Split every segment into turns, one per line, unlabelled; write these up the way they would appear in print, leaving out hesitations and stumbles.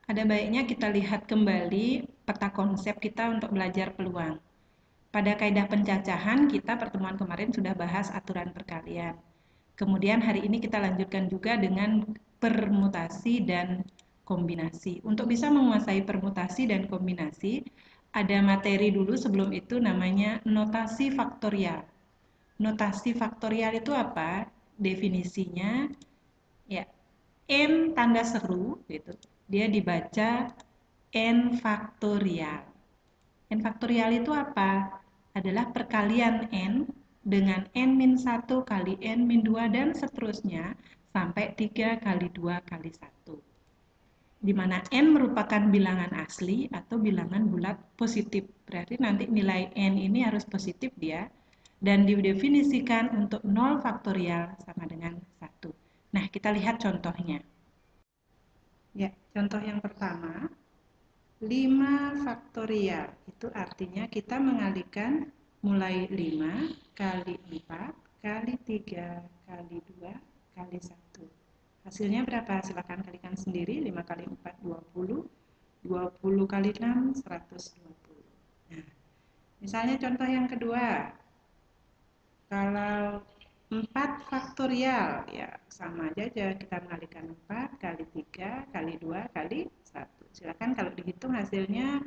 Ada baiknya kita lihat kembali peta konsep kita untuk belajar peluang. Pada kaidah pencacahan, kita pertemuan kemarin sudah bahas aturan perkalian. Kemudian hari ini kita lanjutkan juga dengan permutasi dan kombinasi. Untuk bisa menguasai permutasi dan kombinasi, ada materi dulu sebelum itu namanya notasi faktorial. Notasi faktorial itu apa? Definisinya ya n tanda seru gitu. Dia dibaca n faktorial. N faktorial itu apa? Adalah perkalian n dengan n-1 kali n-2 dan seterusnya sampai 3 kali 2 kali 1. Di mana n merupakan bilangan asli atau bilangan bulat positif. Berarti nanti nilai n ini harus positif dia dan didefinisikan untuk 0 faktorial sama dengan 1. Nah, kita lihat contohnya. Ya, contoh yang pertama, 5 faktorial. Itu artinya kita mengalihkan mulai 5 kali 4 kali 3 kali 2 kali 1. Hasilnya berapa? Silakan kalikan sendiri. 5 kali 4, 20. 20 kali 6, 120. Nah, misalnya contoh yang kedua. Kalau 4 faktorial, ya sama aja kita mengalihkan 4 kali 3 kali 2 kali 1. Silakan kalau dihitung hasilnya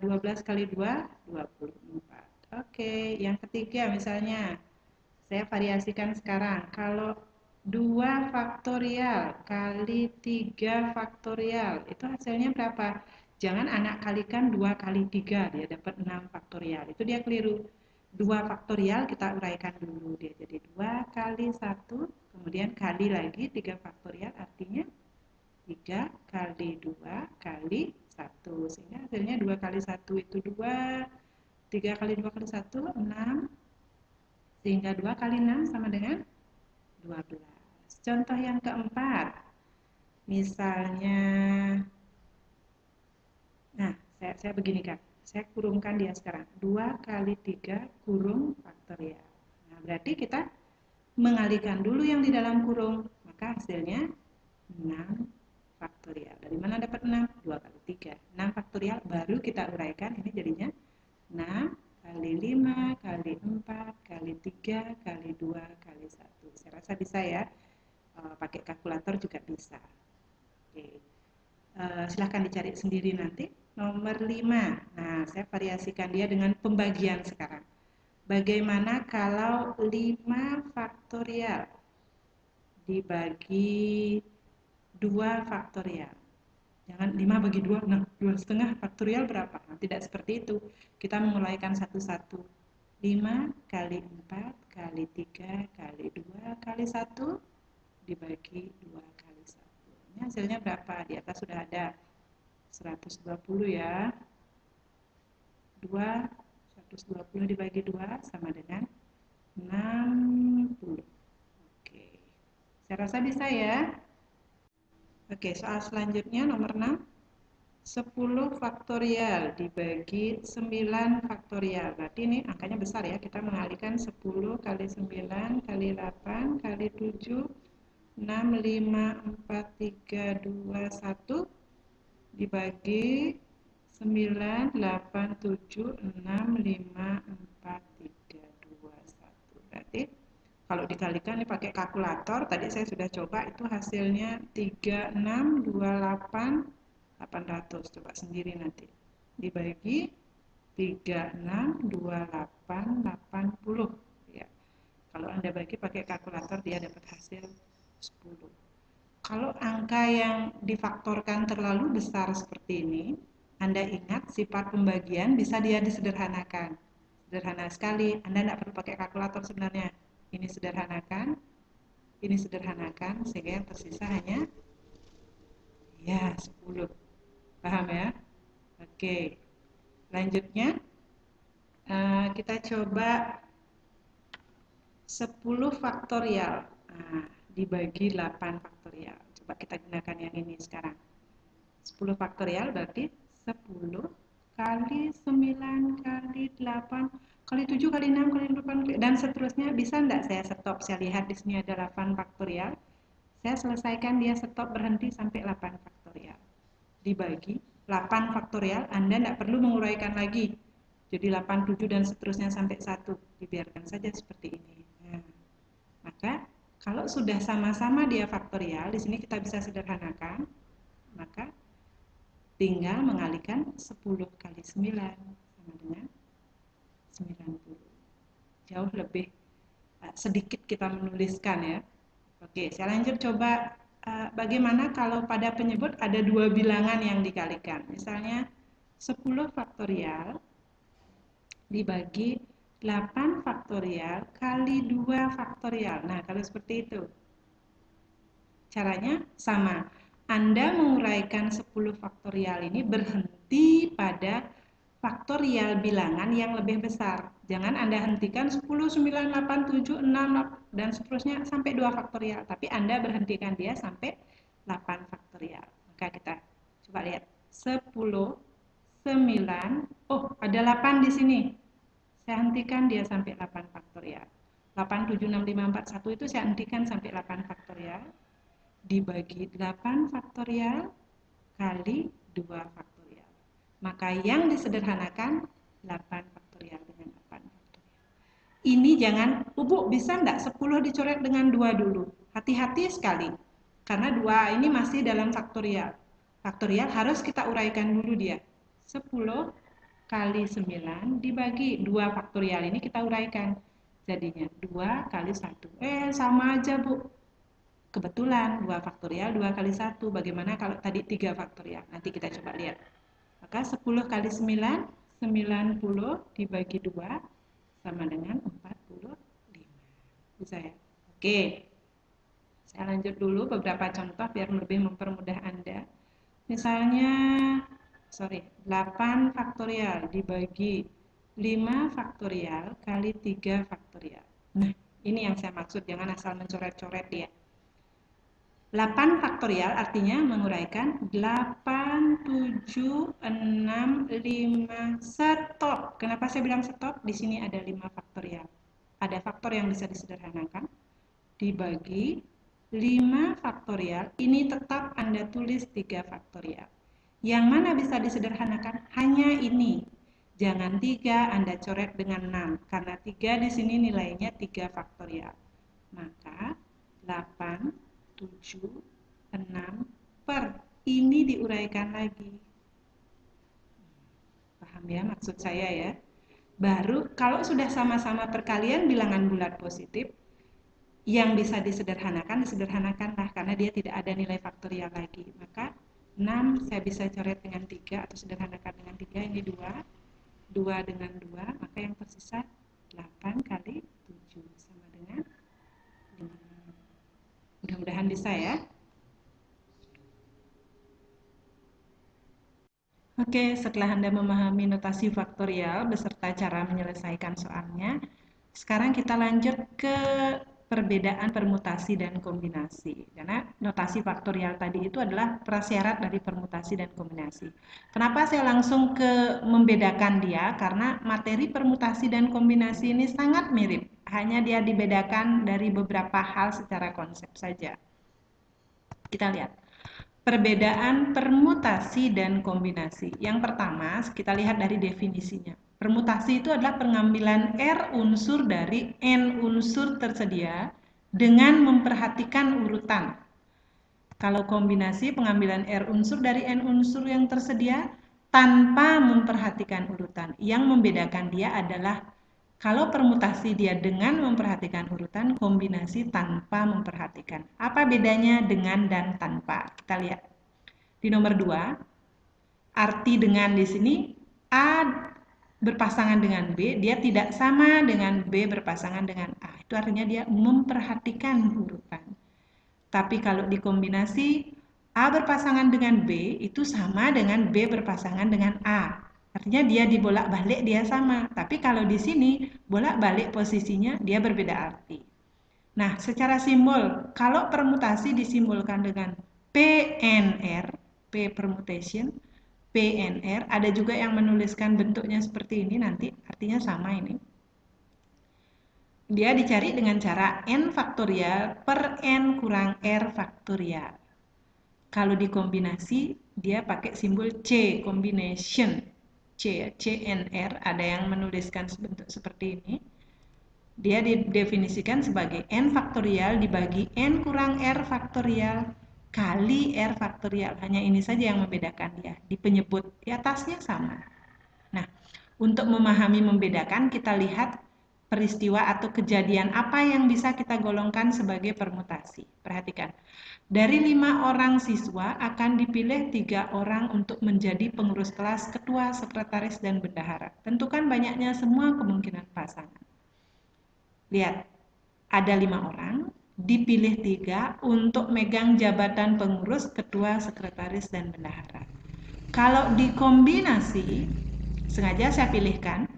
12 kali 2, 24. Oke, yang ketiga misalnya, saya variasikan sekarang. Kalau 2 faktorial kali 3 faktorial, itu hasilnya berapa? Jangan anak kalikan 2 kali 3, dia dapat 6 faktorial. Itu dia keliru. 2 faktorial kita uraikan dulu. Dia jadi 2 kali 1, kemudian kali lagi 3 faktorial, artinya 3 kali 2 kali 1. Sehingga hasilnya 2 kali 1 itu 2, 3 kali 2 kali 1, 6. Sehingga 2 kali 6 sama dengan 12. Contoh yang keempat, misalnya, nah saya begini Kak, saya kurungkan dia sekarang, 2 kali 3 kurung faktorial. Nah berarti kita mengalihkan dulu yang di dalam kurung, maka hasilnya 6 faktorial. Dari mana dapat 6? 2 kali 3. 6 faktorial baru kita uraikan, ini jadinya 6 kali 5 kali 4 kali 3 kali 2 kali 1. Saya rasa bisa ya, pakai kalkulator juga bisa. Oke. Silahkan dicari sendiri nanti. Nomor 5. Nah, saya variasikan dia dengan pembagian sekarang. Bagaimana kalau 5 faktorial dibagi 2 faktorial? Jangan 5 bagi 2, nah 2,5 faktorial berapa? Nah, tidak seperti itu. Kita memulaikan satu-satu. 5 kali 4 kali 3 kali 2 kali 1 dibagi 2 kali 1. Ini hasilnya berapa? Di atas sudah ada 120 ya. 2, 120 dibagi 2 sama dengan 60. Oke. Saya rasa bisa ya. Oke, soal selanjutnya nomor 6. 10 faktorial dibagi 9 faktorial. Berarti ini angkanya besar ya. Kita mengalihkan 10 kali 9 kali 8 kali 7, 6, 5, 4, 3, 2, 1 dibagi 9, 8, 7, 6, 5, 4, 3, 2, 1. Berarti kalau dikalikan ini pakai kalkulator, tadi saya sudah coba, itu hasilnya 3, 6, 2, 8, 800. Coba sendiri nanti. Dibagi 3, 6, 2, 8, 80. Ya. Kalau Anda bagi pakai kalkulator, dia dapat hasil 10. Kalau angka yang difaktorkan terlalu besar seperti ini, Anda ingat sifat pembagian bisa dia disederhanakan. Sederhana sekali, Anda tidak perlu pakai kalkulator sebenarnya. Ini sederhanakan, sehingga yang tersisa hanya ya 10. Paham ya? Oke. Lanjutnya, kita coba 10 faktorial. Nah, dibagi 8 faktorial. Coba kita gunakan yang ini sekarang. 10 faktorial berarti 10 kali 9 kali 8 kali 7 kali 6 kali 8 dan seterusnya. Bisa enggak saya stop? Saya lihat di sini ada 8 faktorial. Saya selesaikan dia stop berhenti sampai 8 faktorial. dibagi 8 faktorial, Anda tidak perlu menguraikan lagi. Jadi 8, 7, dan seterusnya sampai 1. Dibiarkan saja seperti ini. Nah, maka kalau sudah sama-sama dia faktorial, di sini kita bisa sederhanakan, maka tinggal mengalikan 10 kali 9 sama dengan 90. Jauh lebih sedikit kita menuliskan ya. Oke, saya lanjut coba bagaimana kalau pada penyebut ada dua bilangan yang dikalikan. Misalnya 10 faktorial dibagi 8 faktorial kali 2 faktorial. Nah, kalau seperti itu, caranya sama. Anda menguraikan 10 faktorial ini berhenti pada faktorial bilangan yang lebih besar. Jangan Anda hentikan 10, 9, 8, 7, 6, dan seterusnya sampai 2 faktorial. Tapi Anda berhentikan dia sampai 8 faktorial. Maka kita coba lihat. 10, 9, oh ada 8 di sini. Saya hentikan dia sampai 8 faktorial. 8, 7, 6, 5, 4, 1 itu saya hentikan sampai 8 faktorial. Dibagi 8 faktorial kali 2 faktorial. Maka yang disederhanakan 8 faktorial dengan 8 faktorial. Ini jangan, Bu, bisa enggak 10 dicoret dengan 2 dulu? Hati-hati sekali. Karena 2 ini masih dalam faktorial. Faktorial harus kita uraikan dulu dia. 10 kali 9 dibagi 2 faktorial ini kita uraikan. Jadinya 2 kali 1. Sama aja, Bu. Kebetulan 2 faktorial 2 kali 1. Bagaimana kalau tadi 3 faktorial? Nanti kita coba lihat. Maka 10 kali 9, 90 dibagi 2 sama dengan 45. Bisa ya? Oke. Saya lanjut dulu beberapa contoh biar lebih mempermudah Anda. Misalnya, 8 faktorial dibagi 5 faktorial kali 3 faktorial. Nah, ini yang saya maksud, jangan asal mencoret-coret ya. 8 faktorial artinya menguraikan 8, 7, 6, 5, stop. Kenapa saya bilang stop? Di sini ada 5 faktorial. Ada faktor yang bisa disederhanakan. Dibagi 5 faktorial, ini tetap Anda tulis 3 faktorial. Yang mana bisa disederhanakan? Hanya ini. Jangan 3 Anda coret dengan 6, karena 3 di sini nilainya 3 faktorial. Maka 8, 7, 6 per ini diuraikan lagi. Paham ya maksud saya ya? Baru kalau sudah sama-sama perkalian bilangan bulat positif, yang bisa disederhanakanlah karena dia tidak ada nilai faktorial lagi. Maka 6 saya bisa coret dengan 3 atau sederhanakan dengan 3, ini 2. 2 dengan 2, maka yang tersisa 8 kali 7 sama dengan 5. Mudah-mudahan bisa ya. Oke, setelah Anda memahami notasi faktorial beserta cara menyelesaikan soalnya, sekarang kita lanjut ke perbedaan permutasi dan kombinasi. Karena notasi faktorial tadi itu adalah prasyarat dari permutasi dan kombinasi. Kenapa saya langsung ke membedakan dia? Karena materi permutasi dan kombinasi ini sangat mirip. Hanya dia dibedakan dari beberapa hal secara konsep saja. Kita lihat. Perbedaan permutasi dan kombinasi. Yang pertama, kita lihat dari definisinya. Permutasi itu adalah pengambilan R unsur dari N unsur tersedia dengan memperhatikan urutan. Kalau kombinasi, pengambilan R unsur dari N unsur yang tersedia tanpa memperhatikan urutan. Yang membedakan dia adalah kalau permutasi dia dengan memperhatikan urutan, kombinasi tanpa memperhatikan. Apa bedanya dengan dan tanpa? Kita lihat. Di nomor 2, arti dengan di sini A berpasangan dengan B, dia tidak sama dengan B berpasangan dengan A. Itu artinya dia memperhatikan urutan. Tapi kalau dikombinasi, A berpasangan dengan B itu sama dengan B berpasangan dengan A. Artinya dia dibolak-balik dia sama, tapi kalau di sini bolak-balik posisinya dia berbeda arti. Nah, secara simbol, kalau permutasi disimbolkan dengan PNR, P permutation, PNR, ada juga yang menuliskan bentuknya seperti ini nanti, artinya sama ini. Dia dicari dengan cara N faktorial per N kurang R faktorial. Kalau dikombinasi, dia pakai simbol C, combination. C ya, CNR, ada yang menuliskan bentuk seperti ini. Dia didefinisikan sebagai N faktorial dibagi N kurang R faktorial kali R faktorial. Hanya ini saja yang membedakan dia. Di penyebut di atasnya sama. Nah, untuk memahami membedakan, kita lihat peristiwa atau kejadian apa yang bisa kita golongkan sebagai permutasi. Perhatikan, dari 5 orang siswa akan dipilih 3 orang untuk menjadi pengurus kelas, ketua, sekretaris, dan bendahara. Tentukan banyaknya semua kemungkinan pasangan. Lihat, ada 5 orang, dipilih 3 untuk megang jabatan pengurus, ketua, sekretaris, dan bendahara. Kalau dikombinasi, sengaja saya pilihkan,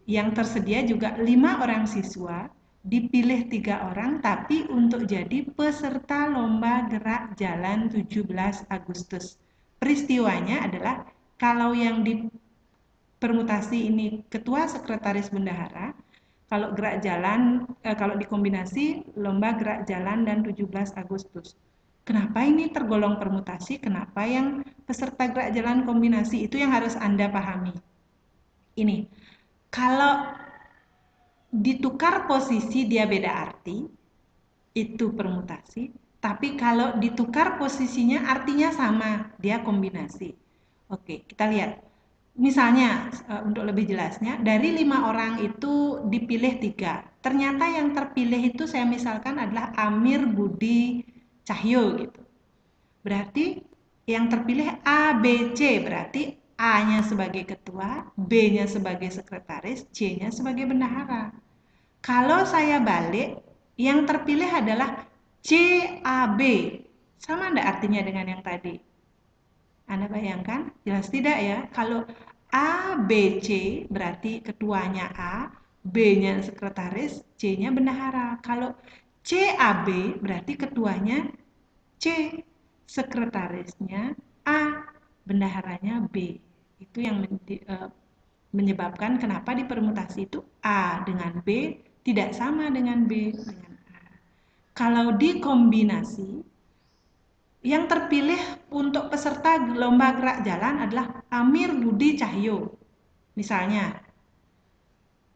yang tersedia juga 5 orang siswa, dipilih 3 orang, tapi untuk jadi peserta lomba gerak jalan 17 Agustus. Peristiwanya adalah kalau yang di permutasi ini ketua, sekretaris, bendahara, kalau gerak jalan, kalau dikombinasi lomba gerak jalan dan 17 Agustus. Kenapa ini tergolong permutasi? Kenapa yang peserta gerak jalan kombinasi? Itu yang harus Anda pahami. Ini, kalau ditukar posisi dia beda arti, itu permutasi. Tapi kalau ditukar posisinya artinya sama, dia kombinasi. Oke, kita lihat. Misalnya, untuk lebih jelasnya, dari 5 orang itu dipilih 3. Ternyata yang terpilih itu saya misalkan adalah Amir Budi Cahyo gitu. Berarti yang terpilih A, B, C. Berarti A-nya sebagai ketua, B-nya sebagai sekretaris, C-nya sebagai bendahara. Kalau saya balik, yang terpilih adalah CAB. Sama enggak artinya dengan yang tadi? Anda bayangkan? Jelas tidak ya? Kalau A, B, C berarti ketuanya A, B-nya sekretaris, C-nya bendahara. Kalau CAB berarti ketuanya C, sekretarisnya A, bendaharanya B. Itu yang menyebabkan kenapa di permutasi itu A dengan B tidak sama dengan B dengan A. Kalau dikombinasi, yang terpilih untuk peserta lomba gerak jalan adalah Amir Budi Cahyo. Misalnya,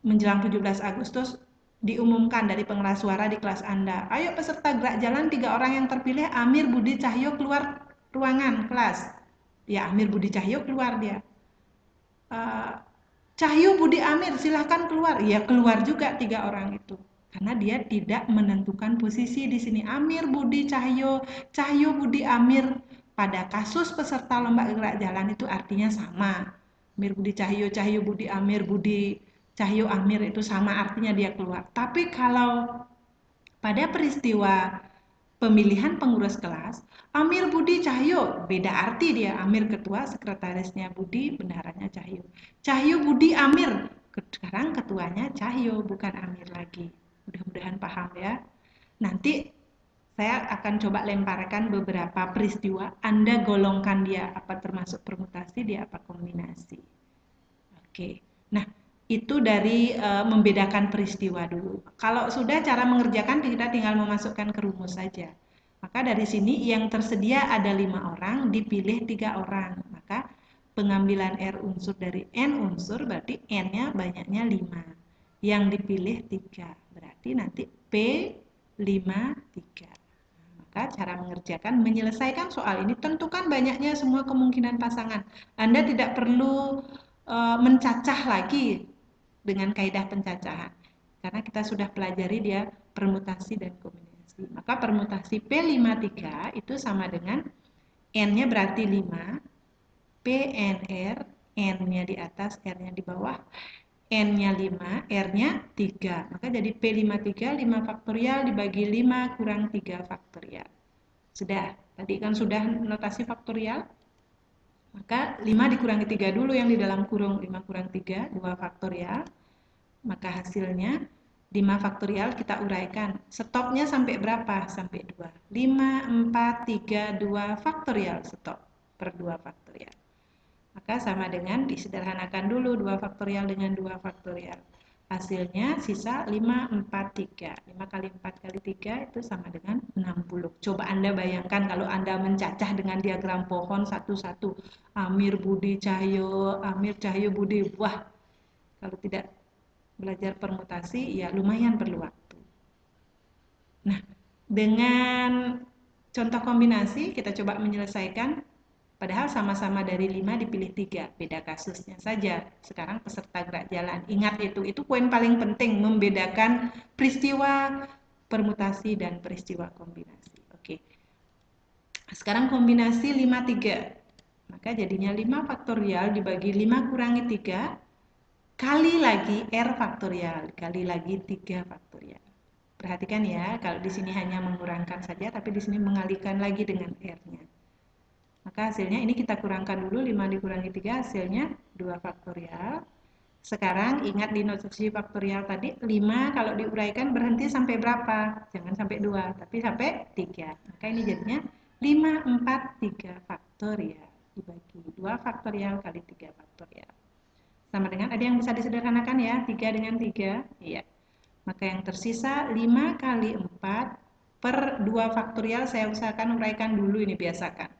menjelang 17 Agustus diumumkan dari pengeras suara di kelas Anda. Ayo peserta gerak jalan 3 orang yang terpilih Amir Budi Cahyo keluar ruangan kelas. Ya, Amir Budi Cahyo keluar dia. Cahyo Budi Amir silahkan keluar. Ya, keluar juga 3 orang itu. Karena dia tidak menentukan posisi di sini. Amir Budi Cahyo, Cahyo Budi Amir. Pada kasus peserta lomba gerak jalan itu artinya sama. Amir Budi Cahyo, Cahyo Budi Amir, Budi Cahyo Amir itu sama artinya dia keluar. Tapi kalau pada peristiwa pemilihan pengurus kelas, Amir Budi Cahyo, beda arti dia. Amir ketua, sekretarisnya Budi, bendaharanya Cahyo. Cahyo Budi Amir, sekarang ketuanya Cahyo, bukan Amir lagi. Mudah-mudahan paham ya. Nanti saya akan coba lemparkan beberapa peristiwa, Anda golongkan dia apa termasuk permutasi, dia apa kombinasi. Oke, nah itu dari membedakan peristiwa dulu. Kalau sudah cara mengerjakan kita tinggal memasukkan ke rumus saja. Maka dari sini yang tersedia ada 5 orang, dipilih 3 orang. Maka pengambilan R unsur dari N unsur berarti N-nya banyaknya 5. Yang dipilih 3. Berarti nanti P 5, 3. Maka cara mengerjakan, menyelesaikan soal ini, tentukan banyaknya semua kemungkinan pasangan. Anda tidak perlu mencacah lagi dengan kaidah pencacahan. Karena kita sudah pelajari dia permutasi dan kombinasi. Maka permutasi P53 itu sama dengan N-nya berarti 5, PNR, N-nya di atas, R-nya di bawah, N-nya 5, R-nya 3. Maka jadi P53, 5 faktorial dibagi 5 kurang 3 faktorial. Sudah, tadi kan sudah notasi faktorial. Maka 5 dikurangi 3 dulu yang di dalam kurung, 5 kurang 3, 2 faktorial. Maka hasilnya 5 faktorial kita uraikan. Stopnya sampai berapa? Sampai 2. 5, 4, 3, 2 faktorial stop per 2 faktorial. Maka sama dengan disederhanakan dulu 2 faktorial dengan 2 faktorial. Hasilnya sisa 5, 4, 3. 5 kali 4 kali 3 itu sama dengan 60. Coba Anda bayangkan kalau Anda mencacah dengan diagram pohon satu-satu. Amir Budi Cahyo, Amir Cahyo Budi. Wah, kalau tidak belajar permutasi ya lumayan perlu waktu. Nah, dengan contoh kombinasi kita coba menyelesaikan. Padahal sama-sama dari 5 dipilih 3, beda kasusnya saja. Sekarang peserta gerak jalan. Ingat itu poin paling penting, membedakan peristiwa permutasi dan peristiwa kombinasi. Oke. Sekarang kombinasi 5, 3. Maka jadinya 5 faktorial dibagi 5 kurangi 3, kali lagi R faktorial, kali lagi 3 faktorial. Perhatikan ya, kalau di sini hanya mengurangkan saja, tapi di sini mengalihkan lagi dengan R-nya. Maka hasilnya ini kita kurangkan dulu, 5 dikurangi 3 hasilnya 2 faktorial. Sekarang ingat di notatsi faktorial tadi, 5 kalau diuraikan berhenti sampai berapa? Jangan sampai 2, tapi sampai 3. Maka ini jadinya 5, 4, 3 faktorial. Dibagi 2 faktorial kali 3 faktorial. Sama dengan, ada yang bisa disederhanakan ya, 3 dengan 3. Iya. Maka yang tersisa 5 kali 4 per 2 faktorial, saya usahakan uraikan dulu, ini biasakan.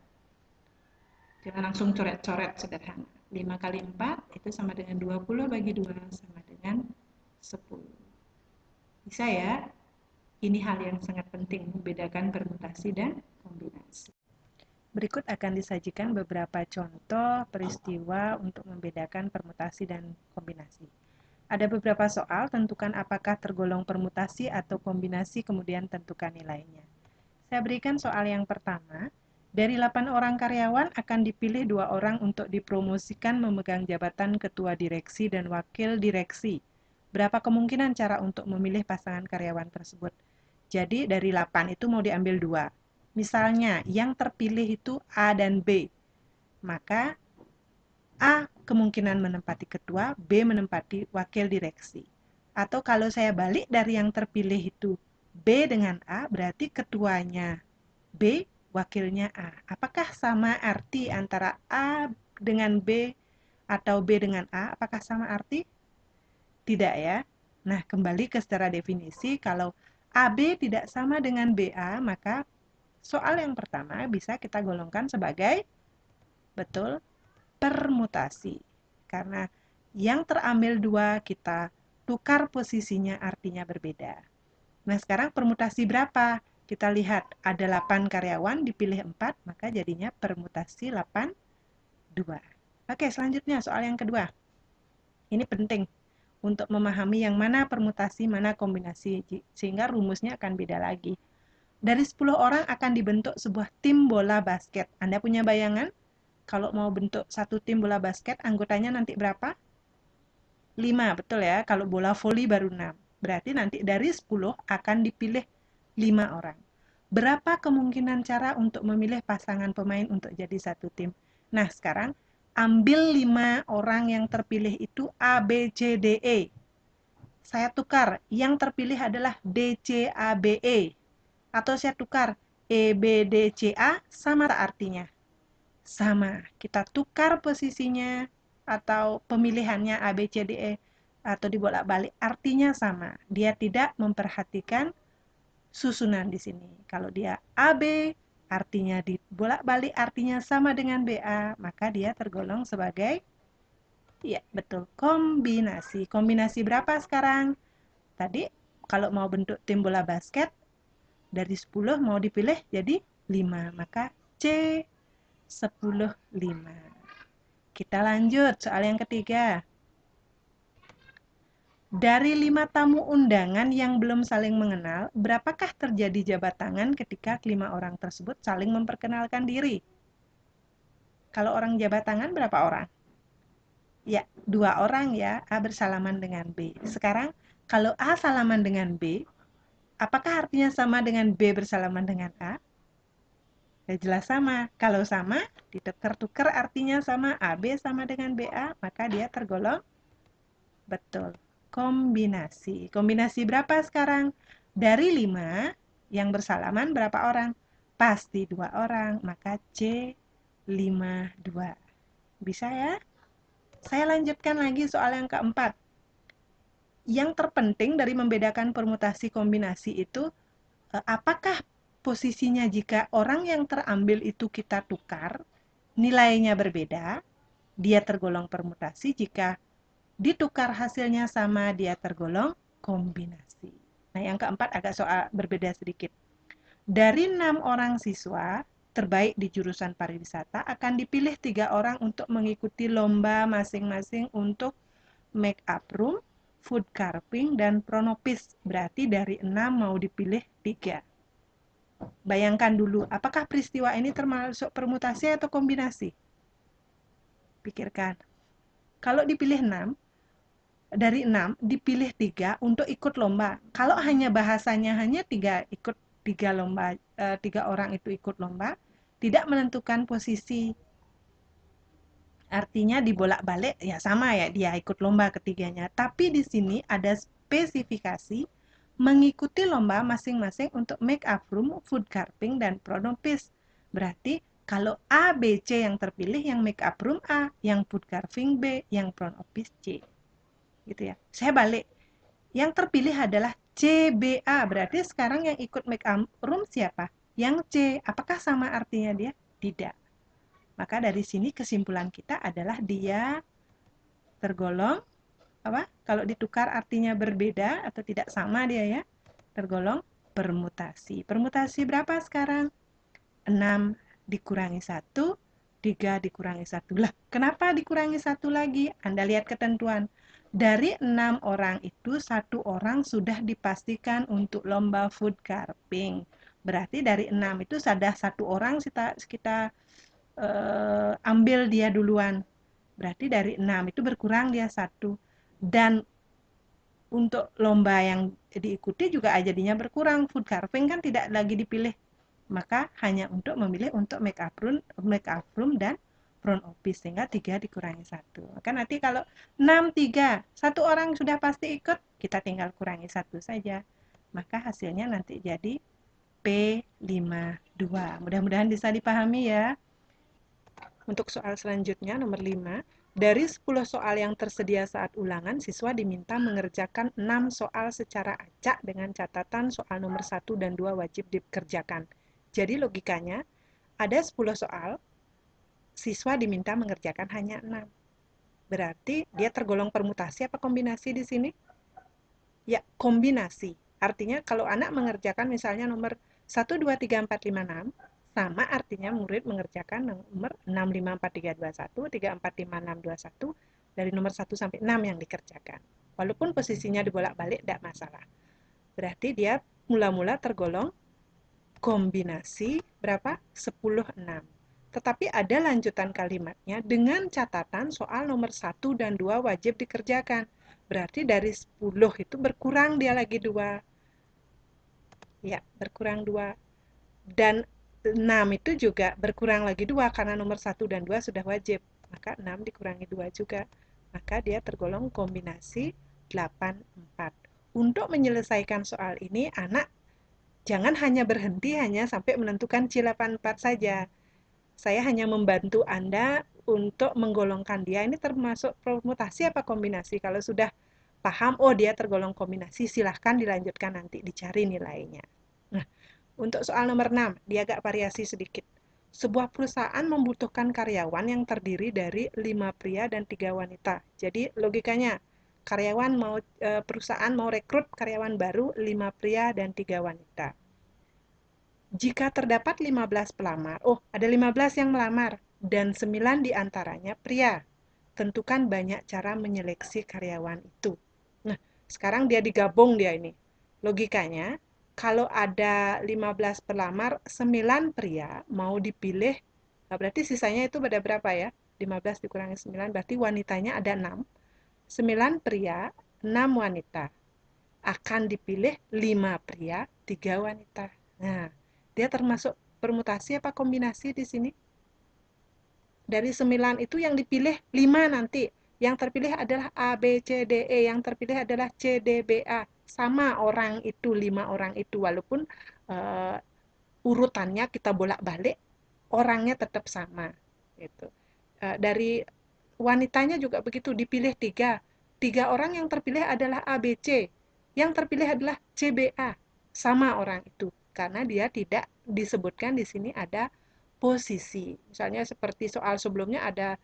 Jangan langsung coret-coret, sederhana. 5 kali 4 itu sama dengan 20 bagi 2 sama dengan 10. Bisa ya? Ini hal yang sangat penting, membedakan permutasi dan kombinasi. Berikut akan disajikan beberapa contoh peristiwa untuk membedakan permutasi dan kombinasi. Ada beberapa soal, tentukan apakah tergolong permutasi atau kombinasi, kemudian tentukan nilainya. Saya berikan soal yang pertama. Dari 8 orang karyawan akan dipilih 2 orang untuk dipromosikan memegang jabatan ketua direksi dan wakil direksi. Berapa kemungkinan cara untuk memilih pasangan karyawan tersebut? Jadi dari 8 itu mau diambil 2. Misalnya yang terpilih itu A dan B. Maka A kemungkinan menempati ketua, B menempati wakil direksi. Atau kalau saya balik dari yang terpilih itu B dengan A, berarti ketuanya B, wakilnya A. Apakah sama arti antara A dengan B atau B dengan A? Apakah sama arti? Tidak ya. Nah, kembali ke secara definisi, kalau AB tidak sama dengan BA, maka soal yang pertama bisa kita golongkan sebagai, betul, permutasi. Karena yang terambil 2 kita tukar posisinya, artinya berbeda. Nah, sekarang permutasi berapa? Kita lihat, ada 8 karyawan, dipilih 4, maka jadinya permutasi 8, 2. Oke, selanjutnya soal yang kedua. Ini penting untuk memahami yang mana permutasi, mana kombinasi, sehingga rumusnya akan beda lagi. Dari 10 orang akan dibentuk sebuah tim bola basket. Anda punya bayangan? Kalau mau bentuk satu tim bola basket, anggotanya nanti berapa? 5, betul ya. Kalau bola voli baru 6. Berarti nanti dari 10 akan dipilih 5 orang. Berapa kemungkinan cara untuk memilih pasangan pemain untuk jadi satu tim? Nah, sekarang ambil 5 orang yang terpilih itu A, B, C, D, E. Saya tukar, yang terpilih adalah D, C, A, B, E. Atau saya tukar, E, B, D, C, A, sama artinya? Sama. Kita tukar posisinya atau pemilihannya A, B, C, D, E atau dibolak-balik, artinya sama. Dia tidak memperhatikan susunan di sini. Kalau dia AB, artinya dibolak-balik, artinya sama dengan BA, maka dia tergolong sebagai, ya betul, kombinasi. Kombinasi berapa sekarang? Tadi kalau mau bentuk tim bola basket, dari 10 mau dipilih jadi 5, maka C 10, 5. Kita lanjut soal yang ketiga. Dari 5 tamu undangan yang belum saling mengenal, berapakah terjadi jabat tangan ketika kelima orang tersebut saling memperkenalkan diri? Kalau orang jabat tangan berapa orang? Ya, 2 orang ya, A bersalaman dengan B. Sekarang, kalau A salaman dengan B, apakah artinya sama dengan B bersalaman dengan A? Ya jelas sama. Kalau sama, ditukar-tukar artinya sama. AB sama dengan BA, maka dia tergolong, betul, kombinasi. Kombinasi berapa sekarang? Dari 5, yang bersalaman berapa orang? Pasti 2 orang, maka C 5, 2. Bisa ya? Saya lanjutkan lagi soal yang keempat. Yang terpenting dari membedakan permutasi kombinasi itu, apakah posisinya jika orang yang terambil itu kita tukar, nilainya berbeda, dia tergolong permutasi. Jika ditukar hasilnya sama, dia tergolong kombinasi. Nah, yang keempat agak soal berbeda sedikit. Dari 6 orang siswa terbaik di jurusan pariwisata akan dipilih 3 orang untuk mengikuti lomba masing-masing untuk make up room, food carving, dan pronopis. Berarti dari 6 mau dipilih 3. Bayangkan dulu, apakah peristiwa ini termasuk permutasi atau kombinasi? Pikirkan. Kalau dipilih 6, dari 6 dipilih 3 untuk ikut lomba. Kalau hanya bahasanya hanya 3 ikut 3 lomba, 3 orang itu ikut lomba, tidak menentukan posisi. Artinya dibolak-balik ya sama ya, dia ikut lomba ketiganya. Tapi di sini ada spesifikasi mengikuti lomba masing-masing untuk make up room, food carving, dan pronopis. Berarti kalau A, B, C yang terpilih, yang make up room A, yang food carving B, yang pronopis C. Gitu ya. Saya balik. Yang terpilih adalah CBA. Berarti sekarang yang ikut make up room siapa? Yang C. Apakah sama artinya dia? Tidak. Maka dari sini kesimpulan kita adalah dia tergolong apa? Kalau ditukar artinya berbeda atau tidak sama dia ya. Tergolong permutasi. Permutasi berapa sekarang? 6 dikurangi 1, 3 dikurangi 1. Lah, kenapa dikurangi 1 lagi? Anda lihat ketentuan. Dari 6 orang itu, 1 orang sudah dipastikan untuk lomba food carving. Berarti dari 6 itu ada 1 orang kita ambil dia duluan. Berarti dari 6 itu berkurang dia 1. Dan untuk lomba yang diikuti juga jadinya berkurang. Food carving kan tidak lagi dipilih. Maka hanya untuk memilih untuk make up room dan front office, sehingga 3 dikurangi 1. Maka nanti kalau 6, 3, 1 orang sudah pasti ikut, kita tinggal kurangi 1 saja. Maka hasilnya nanti jadi P52. Mudah-mudahan bisa dipahami ya. Untuk soal selanjutnya, nomor 5. Dari 10 soal yang tersedia saat ulangan, siswa diminta mengerjakan 6 soal secara acak dengan catatan soal nomor 1 dan 2 wajib dikerjakan. Jadi logikanya, ada 10 soal, siswa diminta mengerjakan hanya 6. Berarti dia tergolong permutasi apa kombinasi di sini? Ya, kombinasi. Artinya kalau anak mengerjakan misalnya nomor 1, 2, 3, 4, 5, 6, sama artinya murid mengerjakan nomor 6, 5, 4, 3, 2, 1, 3, 4, 5, 6, 2, 1, dari nomor 1 sampai 6 yang dikerjakan. Walaupun posisinya dibolak-balik, tidak masalah. Berarti dia mula-mula tergolong kombinasi berapa? 10, 6. Tetapi ada lanjutan kalimatnya dengan catatan soal nomor 1 dan 2 wajib dikerjakan. Berarti dari 10 itu berkurang dia lagi 2. Ya, berkurang 2. Dan 6 itu juga berkurang lagi 2 karena nomor 1 dan 2 sudah wajib. Maka 6 dikurangi 2 juga. Maka dia tergolong kombinasi 8, 4. Untuk menyelesaikan soal ini, anak jangan hanya berhenti hanya sampai menentukan C84 saja. Saya hanya membantu Anda untuk menggolongkan dia. Ini termasuk permutasi apa kombinasi? Kalau sudah paham, oh dia tergolong kombinasi, silahkan dilanjutkan nanti dicari nilainya. Nah, untuk soal nomor 6, dia agak variasi sedikit. Sebuah perusahaan membutuhkan karyawan yang terdiri dari 5 pria dan 3 wanita. Jadi logikanya, perusahaan mau rekrut karyawan baru 5 pria dan 3 wanita. Jika terdapat 15 pelamar, oh ada 15 yang melamar, dan 9 diantaranya pria. Tentukan banyak cara menyeleksi karyawan itu. Nah, sekarang dia digabung dia ini. Logikanya, kalau ada 15 pelamar, 9 pria mau dipilih, berarti sisanya itu pada berapa ya? 15 dikurangi 9, berarti wanitanya ada 6. 9 pria, 6 wanita. Akan dipilih 5 pria, 3 wanita. Nah, dia termasuk permutasi apa kombinasi di sini? Dari 9 itu yang dipilih 5 nanti. Yang terpilih adalah A, B, C, D, E. Yang terpilih adalah C, D, B, A. Sama orang itu, 5 orang itu. Walaupun urutannya kita bolak-balik, orangnya tetap sama. Gitu. Dari wanitanya juga begitu, dipilih 3.
3 orang yang terpilih adalah ABC, yang terpilih adalah CBA. Sama orang itu, karena dia tidak disebutkan di sini ada posisi. Misalnya seperti soal sebelumnya ada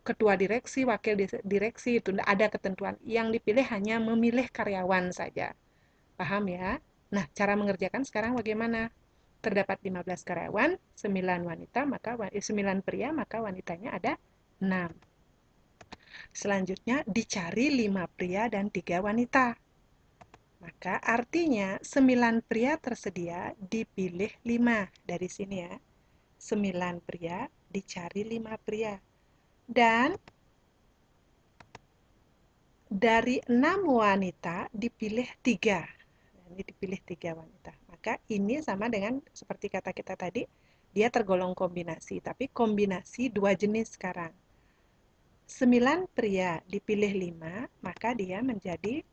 ketua direksi, wakil direksi, itu ada ketentuan. Yang dipilih hanya memilih karyawan saja. Paham ya? Nah, cara mengerjakan sekarang bagaimana? Terdapat 15 karyawan, 9 wanita, 9 pria, maka wanitanya ada 6. Selanjutnya dicari 5 pria dan 3 wanita. Maka artinya 9 pria tersedia, dipilih 5. Dari sini ya. 9 pria, dicari 5 pria. Dan dari 6 wanita dipilih 3. Ini dipilih 3 wanita. Maka ini sama dengan seperti kata kita tadi, dia tergolong kombinasi. Tapi kombinasi 2 jenis sekarang. 9 pria dipilih 5, maka dia menjadi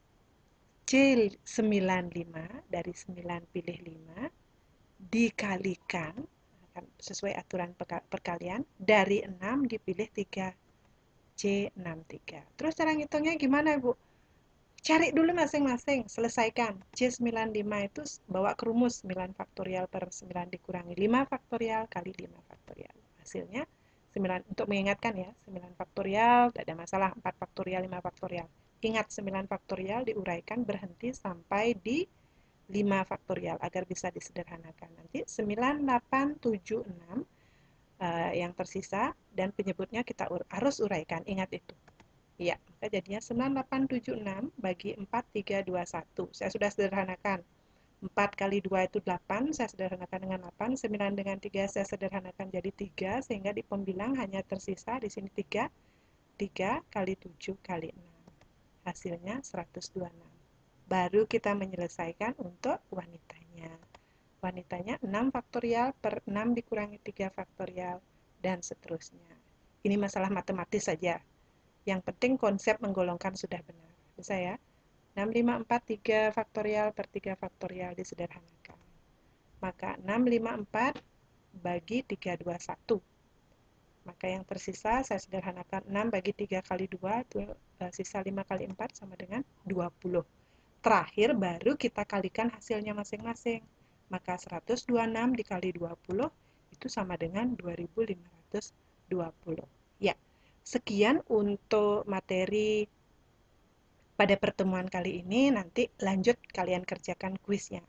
C95 dari 9 pilih 5 dikalikan sesuai aturan perkalian dari 6 dipilih 3 C63. Terus cara ngitungnya gimana, Bu? Cari dulu masing-masing, selesaikan. C95 itu bawa ke rumus 9 faktorial per 9 dikurangi 5 faktorial kali 5 faktorial. Hasilnya 9, untuk mengingatkan ya, 9 faktorial, tidak ada masalah, 4 faktorial, 5 faktorial. Ingat 9 faktorial diuraikan berhenti sampai di 5 faktorial agar bisa disederhanakan. Nanti 9, 8, 7, 6 yang tersisa dan penyebutnya kita harus uraikan, ingat itu. Ya, maka jadinya 9876 bagi 4, 3, 2, 1. Saya sudah sederhanakan. 4 kali 2 itu 8, saya sederhanakan dengan 8. 9 dengan 3 saya sederhanakan jadi 3, sehingga di pembilang hanya tersisa di sini 3. 3 kali 7 kali 6. Hasilnya 126. Baru kita menyelesaikan untuk wanitanya. Wanitanya 6 faktorial per 6 dikurangi 3 faktorial, dan seterusnya. Ini masalah matematis saja. Yang penting konsep menggolongkan sudah benar. Bisa ya? 6543 faktorial per 3 faktorial disederhanakan. Maka 654 bagi 321. Maka yang tersisa saya sederhanakan 6 bagi 3 kali 2 itu sisa 5 kali 4 sama dengan 20. Terakhir baru kita kalikan hasilnya masing-masing. Maka 126 dikali 20 itu sama dengan 2520. Ya, sekian untuk materi pada pertemuan kali ini. Nanti lanjut kalian kerjakan kuisnya.